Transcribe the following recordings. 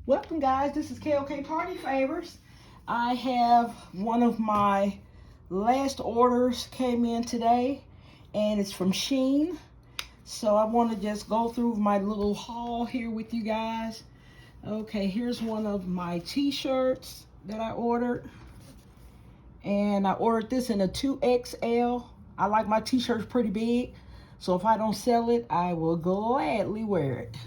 Welcome guys, this is KOK Party Favors. I have one of my last orders came in today and it's from Shein. So I want to just go through my little haul here with you guys. Okay, here's one of my t-shirts that I ordered. And I ordered this in a 2XL. I like my t-shirts pretty big. So if I don't sell it, I will gladly wear it.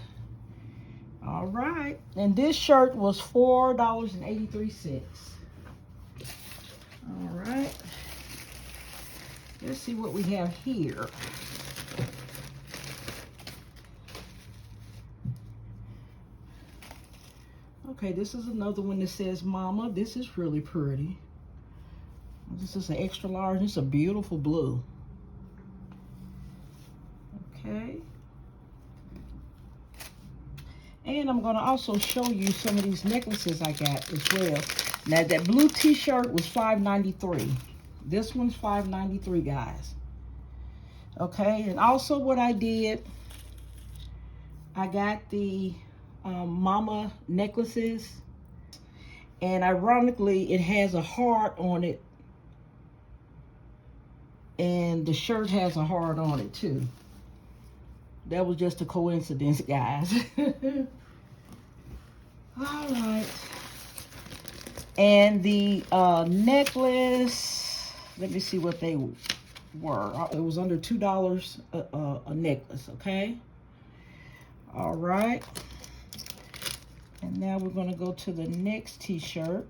All right, and this shirt was $4.83. All right, let's see what we have here. Okay, this is another one that says Mama. This is really pretty. This is an extra large. It's a beautiful blue. Okay. And I'm going to also show you some of these necklaces I got as well. Now, that blue t-shirt was $5.93. This one's $5.93, guys. Okay, and also what I did, I got the Mama necklaces. And ironically, it has a heart on it. And the shirt has a heart on it, too. That was just a coincidence, guys. All right. And the necklace, let me see what they were. It was under $2 a necklace, okay? All right. And now we're going to go to the next t-shirt.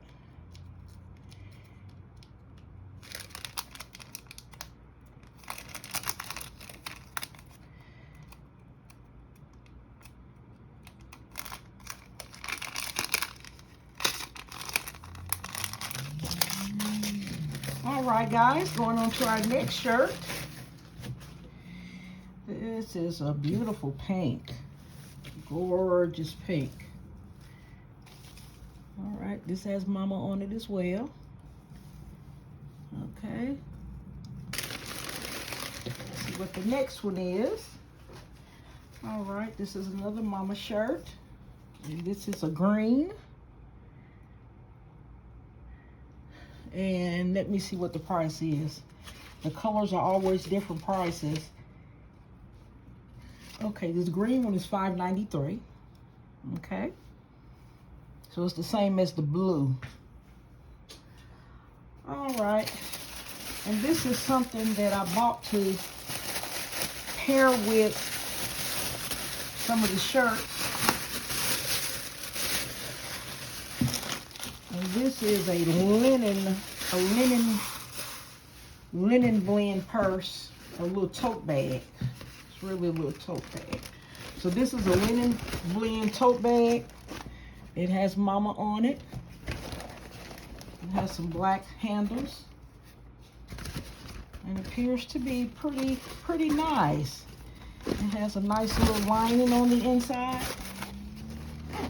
All right, guys, going on to our next shirt. This is a beautiful pink, gorgeous pink. All right, this has Mama on it as well. Okay. Let's see what the next one is. All right, this is another Mama shirt. And this is a green. And let me see what the price is. The colors are always different prices. Okay, this green one is $5.93. Okay. So it's the same as the blue. All right. And this is something that I bought to pair with some of the shirts. And this is a linen blend purse, a little tote bag. It's really a little tote bag. So this is a linen blend tote bag. It has Mama on it. It has some black handles. And it appears to be pretty nice. It has a nice little lining on the inside.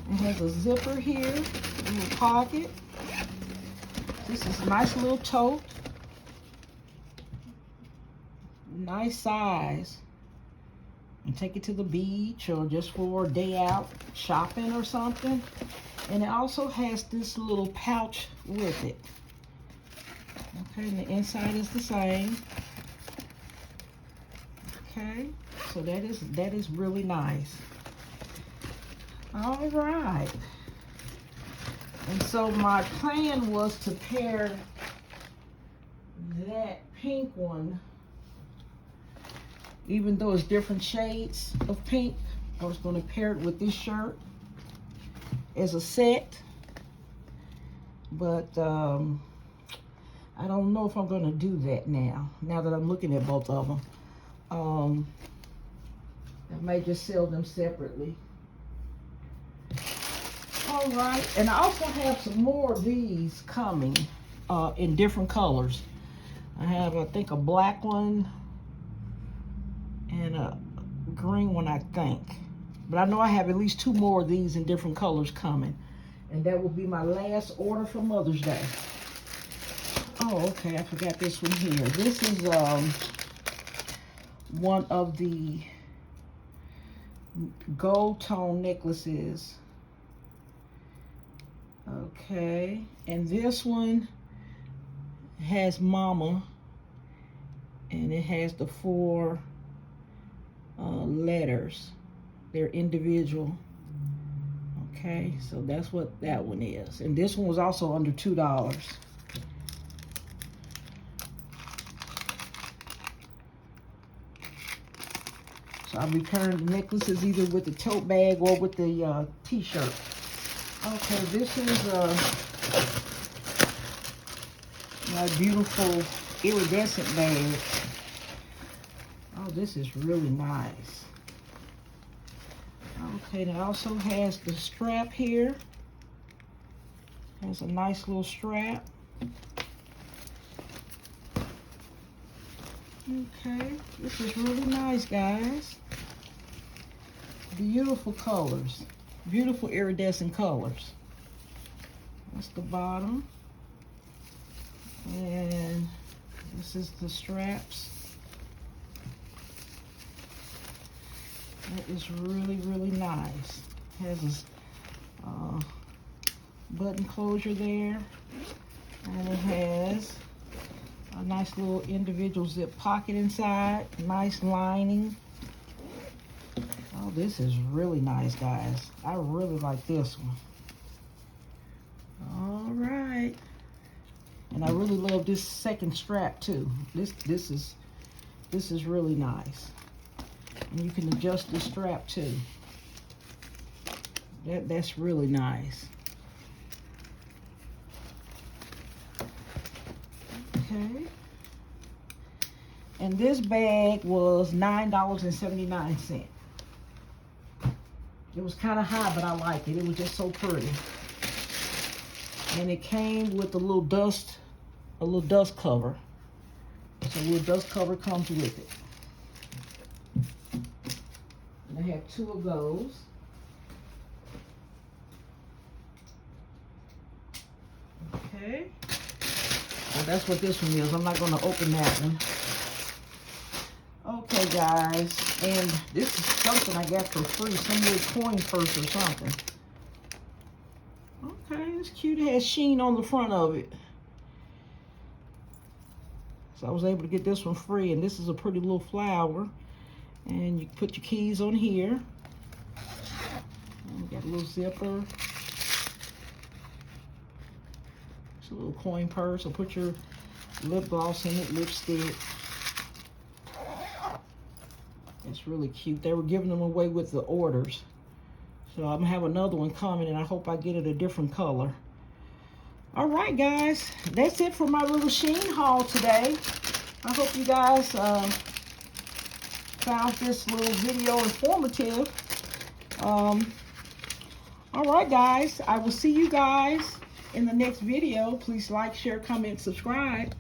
It has a zipper here, a little pocket. This is a nice little tote. Nice size. And take it to the beach or just for a day out shopping or something. And it also has this little pouch with it. Okay, and the inside is the same. Okay, so that is really nice. All right. And so my plan was to pair that pink one, even though it's different shades of pink. I was going to pair it with this shirt as a set. But I don't know if I'm going to do that now that I'm looking at both of them. I may just sell them separately. All right, and I also have some more of these coming in different colors. I have, I think, a black one and a green one, I think. But I know I have at least 2 more of these in different colors coming. And that will be my last order for Mother's Day. Oh, okay, I forgot this one here. This is one of the gold tone necklaces Okay, and this one has mama, and it has the 4 letters. They're individual. Okay, so that's what that one is. And this one was also under $2. So I returned the necklaces either with the tote bag or with the t-shirt. Okay, this is my beautiful iridescent bag. Oh, this is really nice. Okay, and it also has the strap here. Has a nice little strap. Okay, this is really nice, guys. Beautiful colors. Beautiful iridescent colors. That's the bottom. And this is the straps. That is really, really nice. Has a button closure there. And it has a nice little individual zip pocket inside. Nice lining. Oh, this is really nice, guys. I really like this one. All right. And I really love this second strap too. This is really nice. And you can adjust the strap too. That's really nice. Okay. And this bag was $9.79. It was kind of high, but I like it. It was just so pretty. And it came with a little dust cover. So a little dust cover comes with it. And I have 2 of those. Okay. Well, that's what this one is. I'm not going to open that one. Okay, guys. And this is something I got for free. Some little coin purse or something. Okay, it's cute. It has Shein on the front of it. So I was able to get this one free. And this is a pretty little flower. And you put your keys on here. And we got a little zipper. It's a little coin purse. So put your lip gloss in it, lipstick. It's really cute. They were giving them away with the orders. So I'm gonna have another one coming, and I hope I get it a different color. All right, guys, that's it for my little Shein haul today. I hope you guys found this little video informative. All right, guys, I will see you guys in the next video. Please like, share, comment, subscribe.